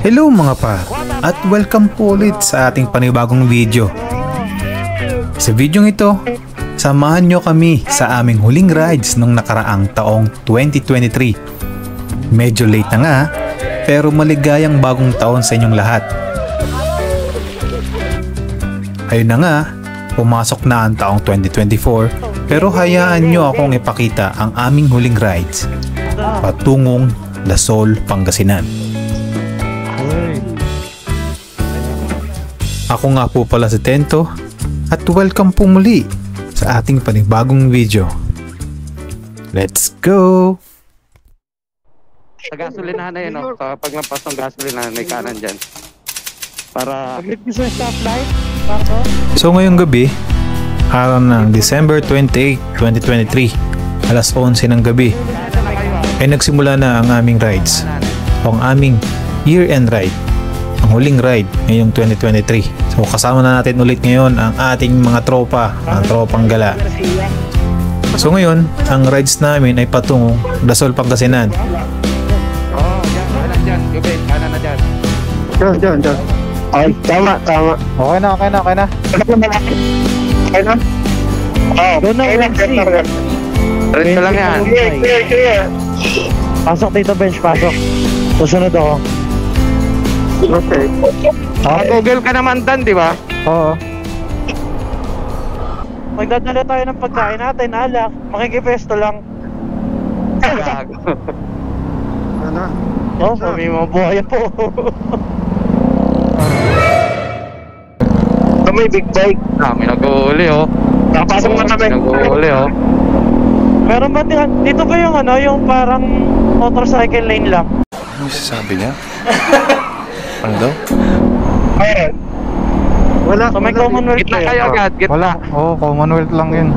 Hello mga par, at welcome po ulit sa ating panibagong video. Sa video ito, samahan nyo kami sa aming huling rides nung nakaraang taong 2023. Medyo late na nga, pero maligayang bagong taon sa inyong lahat. Ayun na nga, pumasok na ang taong 2024, pero hayaan nyo akong ipakita ang aming huling rides patungong Lasol, Pangasinan. Ako nga po pala si Tento at welcome po muli sa ating panibagong video. Let's go! Sa gasolinahan na yun, no? Sa paglampas ng gasolinahan, may kanan dyan. Para... So ngayong gabi, araw ng December 28, 2023, alas 11 ng gabi, ay nagsimula na ang aming rides o ang aming year-end ride, ang huling ride ngayong 2023. So kasama na natin ulit ngayon ang ating mga tropa, ang tropang gala. So ngayon, ang rides namin ay patungong Lasol, Pangasinan. Dyan, Jubin, kanan na dyan. Diyan. Ay, tama. Okay na. Okay na? Doon na, rin lang yan. Clear. Pasok dito, bench, pasok. Susunod ako. Okay. Google ka naman Dan, di ba? Oo. Magdadala tayo ng pagkain natin, alak. Makikipesto lang. Gago. Ano? Oo, sabi mo, buhay po. May big bike. May nag-uuli, oh. Napasok na kami. Nag-uuli, oh. Meron ba dito ba yung ano, yung parang motorcycle lane lang? Ano sabi niya? Ano daw? Ayun. Wala. So may Commonwealth Gitna kayo agad, gitna. Wala, Commonwealth lang yun.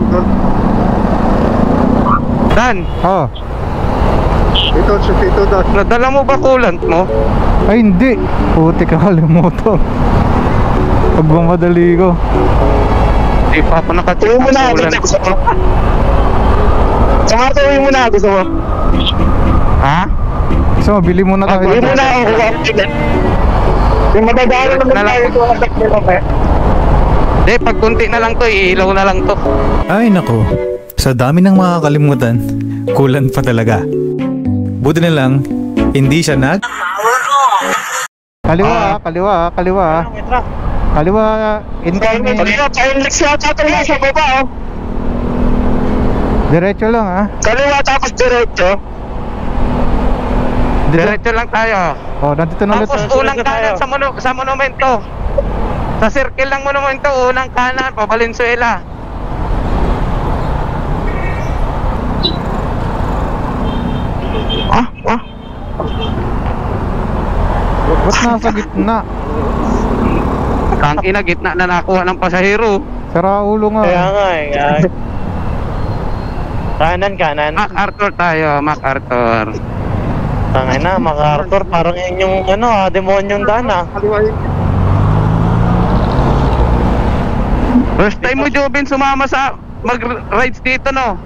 Dan, Ito, si Tito daw. nadala mo ba coolant mo? Ay hindi, puti ka kalimutan. Pagmamadali ko. Di pa ako nakacheck Uwi mo ng na, coolant. gusto mo. Saka uwi mo na, gusto mo. Ha? So, bili muna tayo. Uwi mo na ako. Yung madadaanan naman Na lang. tayo ito ang atak nila pa. Di, pag kunti na lang to, iilaw na lang to. Ay nako, sa dami ng makakalimutan, kulan pa talaga. Buti na lang, hindi siya Kaliwa. May truck. Kaliwa, incoming. Kaliwa, Pilnex yata ito lang sa baba, oh. Diretso lang ha. Kaliwa tapos diretso. Diretso lang tayo. Nandito na ulit. Tapos unang kanan sa monumento. Sa circle ng monumento, unang kanan, pa Valenzuela. Ba't nasa gitna? Tangina, gitna na nakuha ng pasahero. Sira ulo nga. Kaya nga eh. Kanan. MacArthur tayo, MacArthur. Tangay na, MacArthur. Parang yun yung ano, demonyong dana. Kaliwa yun. First time mo, Jobin, sumama sa mag-rides dito, no?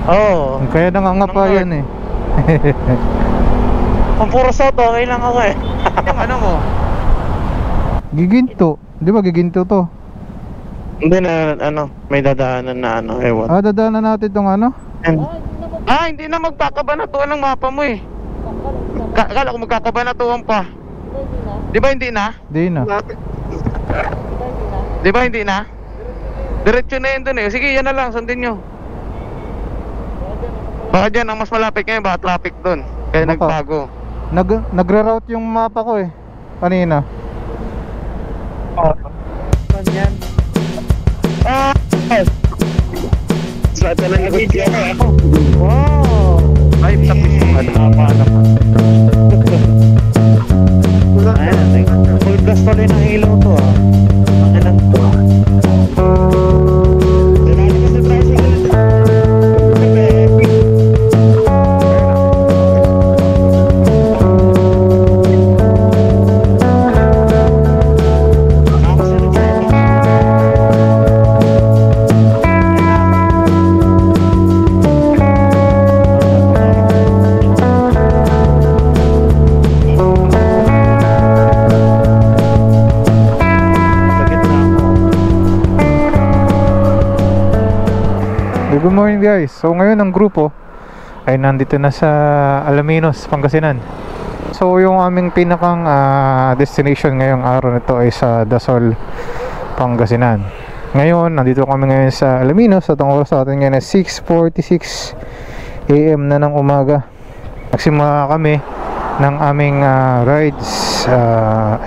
Oo. Kaya nangangapa yan eh. Kung puro soto, okay lang ako eh. Yung ano mo? Giginto. Di ba giginto to? Hindi na, ano, may dadaanan na ano, ewan. Dadaanan natin tong ano? Hindi na magkakabanatuan ng mapa mo eh. Akala ko magkakabanatuan pa. Di ba hindi na? Di na. Di ba hindi na? Diretso na yun dun eh. Sige, yan na lang, sundin nyo. Baka dyan ang mas malapit ngayon, baka traffic dun. Kaya Baka. nagbago. Nagre-route yung mapa ko eh. Kanina. Yan. Sa ito lang nag-video. Wow! Ay, tapos yung hapa naman. Ayan, full blast tuloy ng ilaw to ah. Ang ilan to. morning guys. So ngayon ang grupo ay nandito na sa Alaminos, Pangasinan. So yung aming pinakang destination ngayong araw nito ay sa Dasol, Pangasinan. Ngayon, nandito kami ngayon sa Alaminos. At ang oras natin ngayon ay 6:46 AM na ng umaga. Nagsimula kami ng aming rides,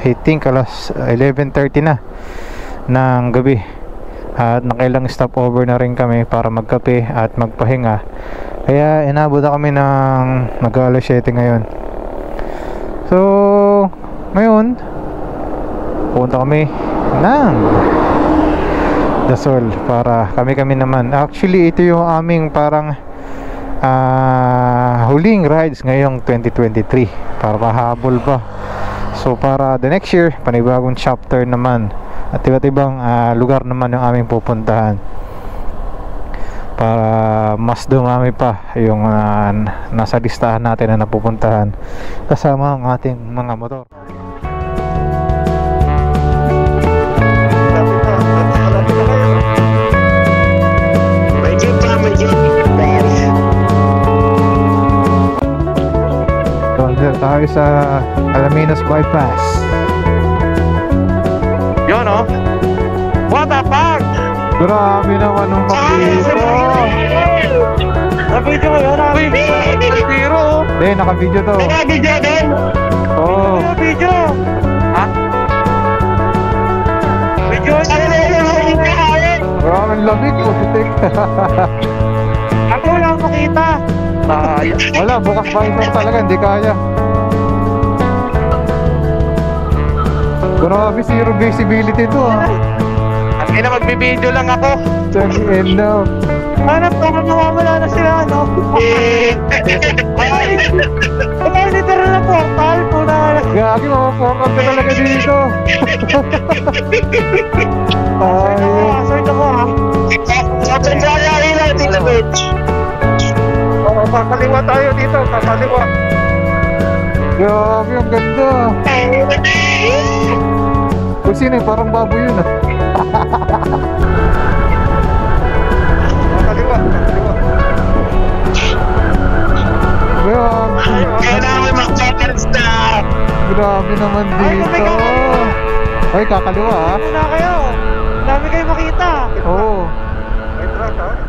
I think alas 11:30 na ng gabi. At nakailang stopover na rin kami para magkape at magpahinga. Kaya inabot na kami ng mag-alas 7 ngayon. So ngayon punta kami ng Dasol para kami naman. Actually ito yung aming parang huling rides ngayong 2023 para mahabol pa. So para the next year panibagong chapter naman at iba't ibang lugar naman yung aming pupuntahan para mas dumami pa yung nasa listahan natin na napupuntahan kasama ang ating mga motor. So tayo sa Alaminos Bypass. Yun oh. What the fuck? Grabe naman ang pag-video. Naka-video ko yun, Zero. Naka-video to. Naka-video din. Oo. Naka-video. Ha? Video Grabe ang lamig. Putik. Ako lang makita. Wala, bukas visor talaga. Hindi kaya. Grabe, zero visibility to Ang ina, magbibideo lang ako. Check in now. Hanap ko kung mawawala na sila, ano? Ay, literal na portal po na. Gagi, mamaportal ka talaga dito. Sort ako ha. Open kaya ilan, Tito Bitch. Oo, kakaliwa tayo dito, kakaliwa. Grabe, ang ganda. Kung sino eh, parang baboy yun kakaliwa. Kailangan mag-checkers na. Grabe naman dito. Ay, kakaliwa ha. Muna kayo. Dami kayo makita. Oo.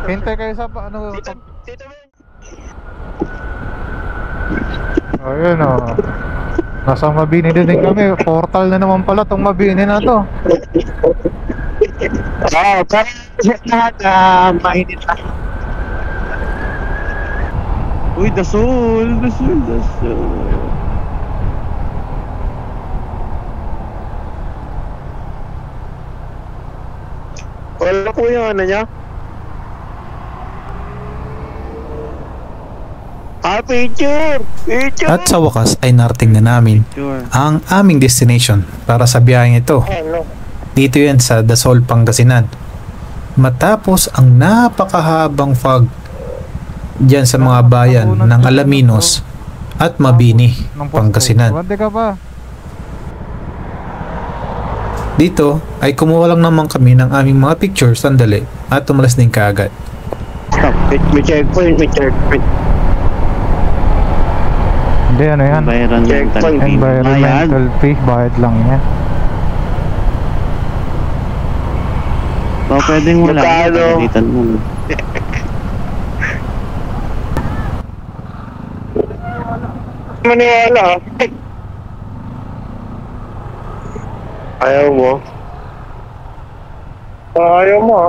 Hintay kayo sa ano. Tito Bitch. Ayun o. Nasa Mabini din kami. Portal na naman pala tong Mabini na to. Para lahat mainit na. Uy, Dasol. Wala po yung ano niya. Picture! At sa wakas ay narating na namin ang aming destination para sa biyaheng ito. Ano? Dito yan sa Dasol, Pangasinan. Matapos ang napakahabang fog dyan sa mga bayan ng Alaminos at Mabini, Pangasinan. Dito ay kumuha lang naman kami ng aming mga pictures sandali at tumalas din kaagad. Stop. May checkpoint. Hindi, ano yan? Environmental fee, bayad lang yan. So, pwedeng wala. Pagalitan mo. Maniwala. Ayaw mo. Ayaw mo.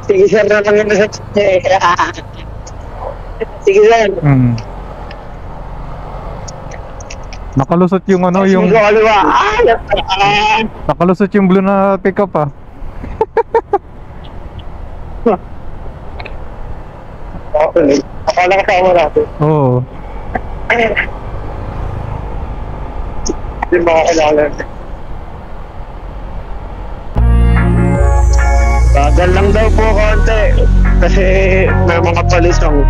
Sige sir, na lang yun sa sige sir. Nakalusot yung ano, yung nakalusot yung blue na pickup ah. Okay. Akala kasama natin. Oo. Hindi makakilala. Bagal lang daw po konti. Kasi may mga palisang.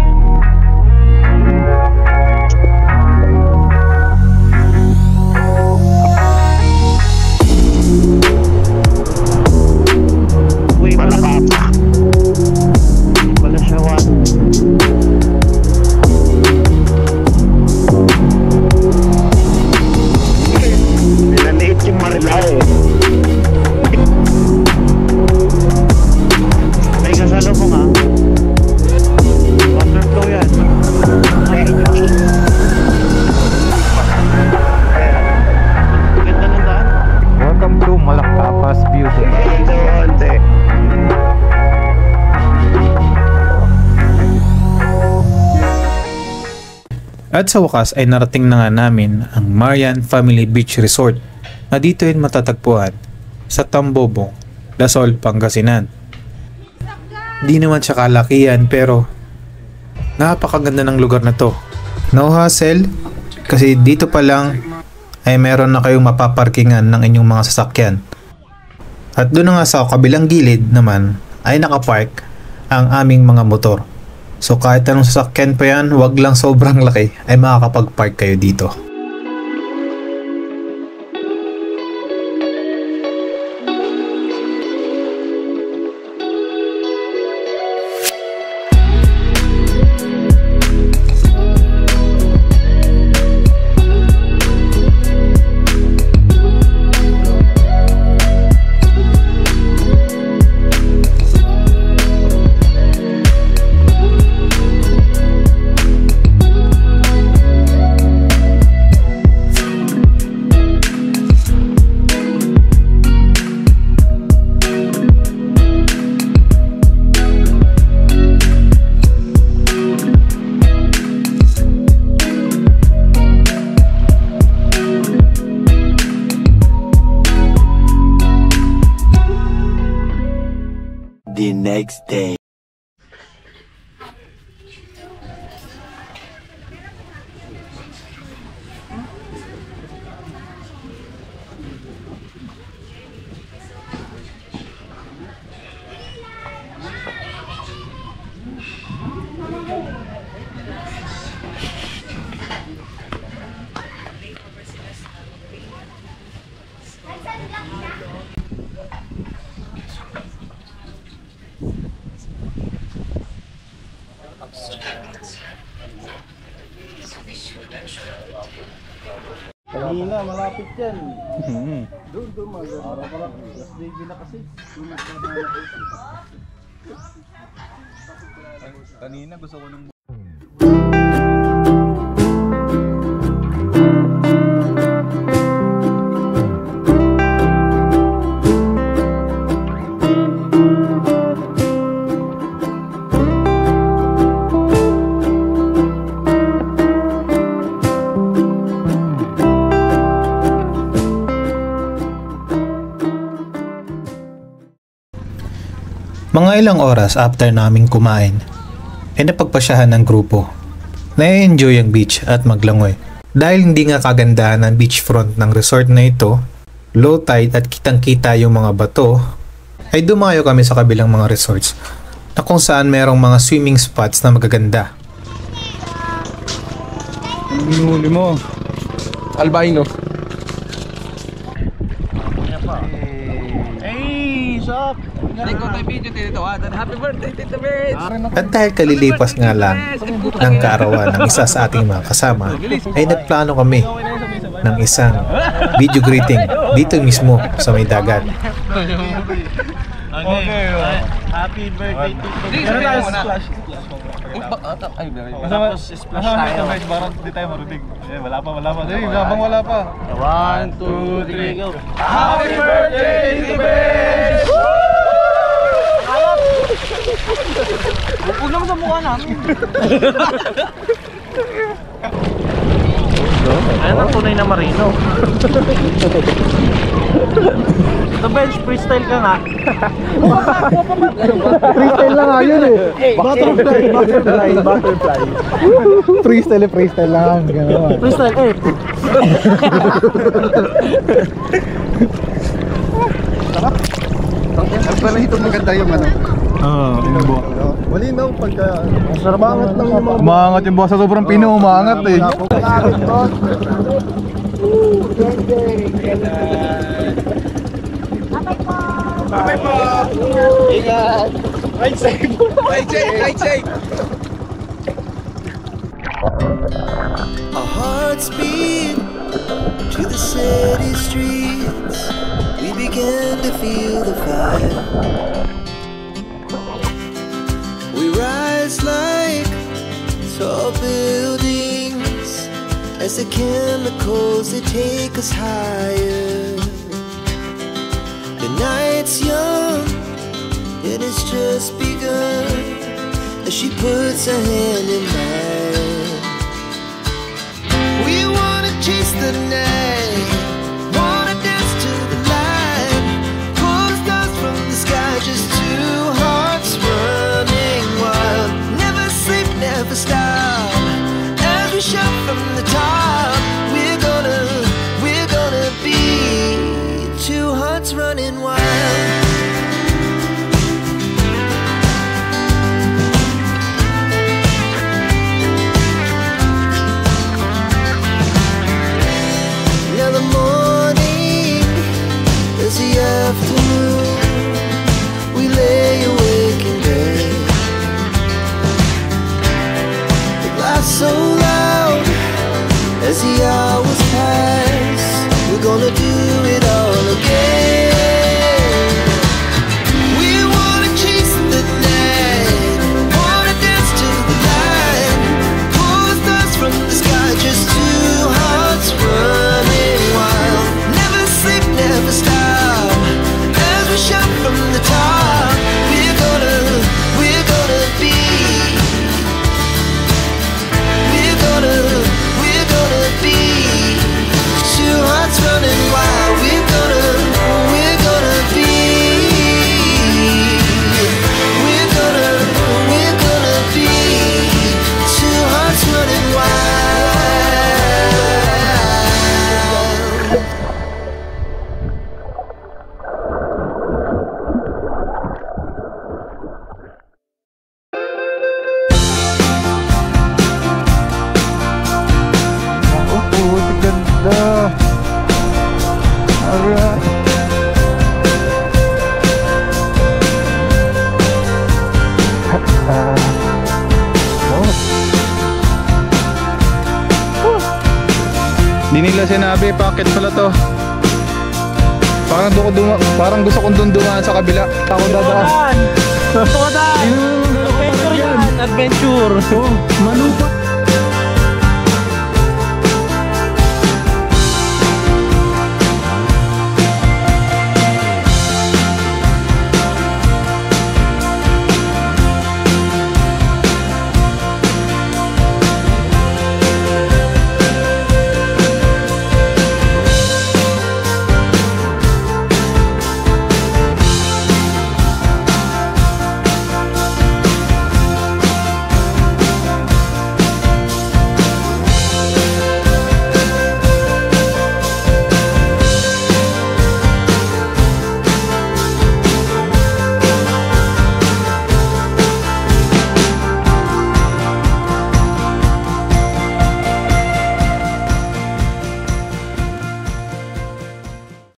At sa wakas ay narating na nga namin ang Marian Family Beach Resort na dito ay matatagpuan sa Tambobong, Lasol, Pangasinan. Di naman siya kalakihan pero napakaganda ng lugar na to. No hassle kasi dito pa lang ay meron na kayong mapaparkingan ng inyong mga sasakyan. At doon nga sa kabilang gilid naman ay nakapark ang aming mga motor. So kahit anong sasakyan pa yan, wag lang sobrang laki, ay makakapag-park kayo dito. The next day. Kanina, malapit yan. Doon, araw pa lang. Last day na kasi. Kanina gusto ko nung... Mga ilang oras after naming kumain, ay napagpasyahan ng grupo. Na-enjoy ang beach at maglangoy. Dahil hindi nga kagandahan ng beachfront ng resort na ito, low tide at kitang-kita yung mga bato, ay dumayo kami sa kabilang mga resorts na kung saan merong mga swimming spots na magaganda. Ang binuli mo? Albino. Hey, Shop! Happy birthday, Tito Bird! At dahil kalilipas nga lang ng kaarawan ng isa sa ating mga kasama, ay nagplano kami ng isang video greeting dito mismo sa may dagat. Okay. Happy birthday, Tito Bird! Splash. Ay, very good. Tapos splash tayo. Parang hindi tayo marunong. Wala pa. Dali, habang wala pa. 1, 2, 3, go! Happy birthday, Tito Bird! Huwag naman sa mukha namin. Ayan ang tunay na marino. Ito bench, freestyle ka nga. Freestyle lang nga yun eh. Butterfly. Freestyle lang. Gano'n. Freestyle, eh. Pala ito maganda yung ano. Inubo. Malinaw pagka umangat ng mga umangat yung bukas sa sobrang pino, umangat eh. Bye po. Ingat. Right safe. Our hearts beat to the city streets. We began to feel the fire. We rise like tall buildings as the chemicals they take us higher. The night's young and it's just begun as she puts her hand in mine. chase the night, wanna dance to the light, pull the stars from the sky, just two hearts running wild. Never sleep, never stop, as we shout from the top. We're gonna be two hearts running wild. Now the morning is the afternoon, we lay awake in bed, the laughs so loud as the hours pass. We're gonna do it all again. We wanna chase the night, wanna dance to the light, pull the stars from the sky, just two hearts running wild. Never sleep, never stop, as we shout from the top. We're gonna be, we're gonna be two hearts running wild. We're gonna be, we're gonna be two hearts running wild. Ganda. Alright. Di nila sinabi, packet pala to. Parang gusto kong dumaan sa kabila. Ako dadaan. Adventure yan! Adventure! Oh, malupa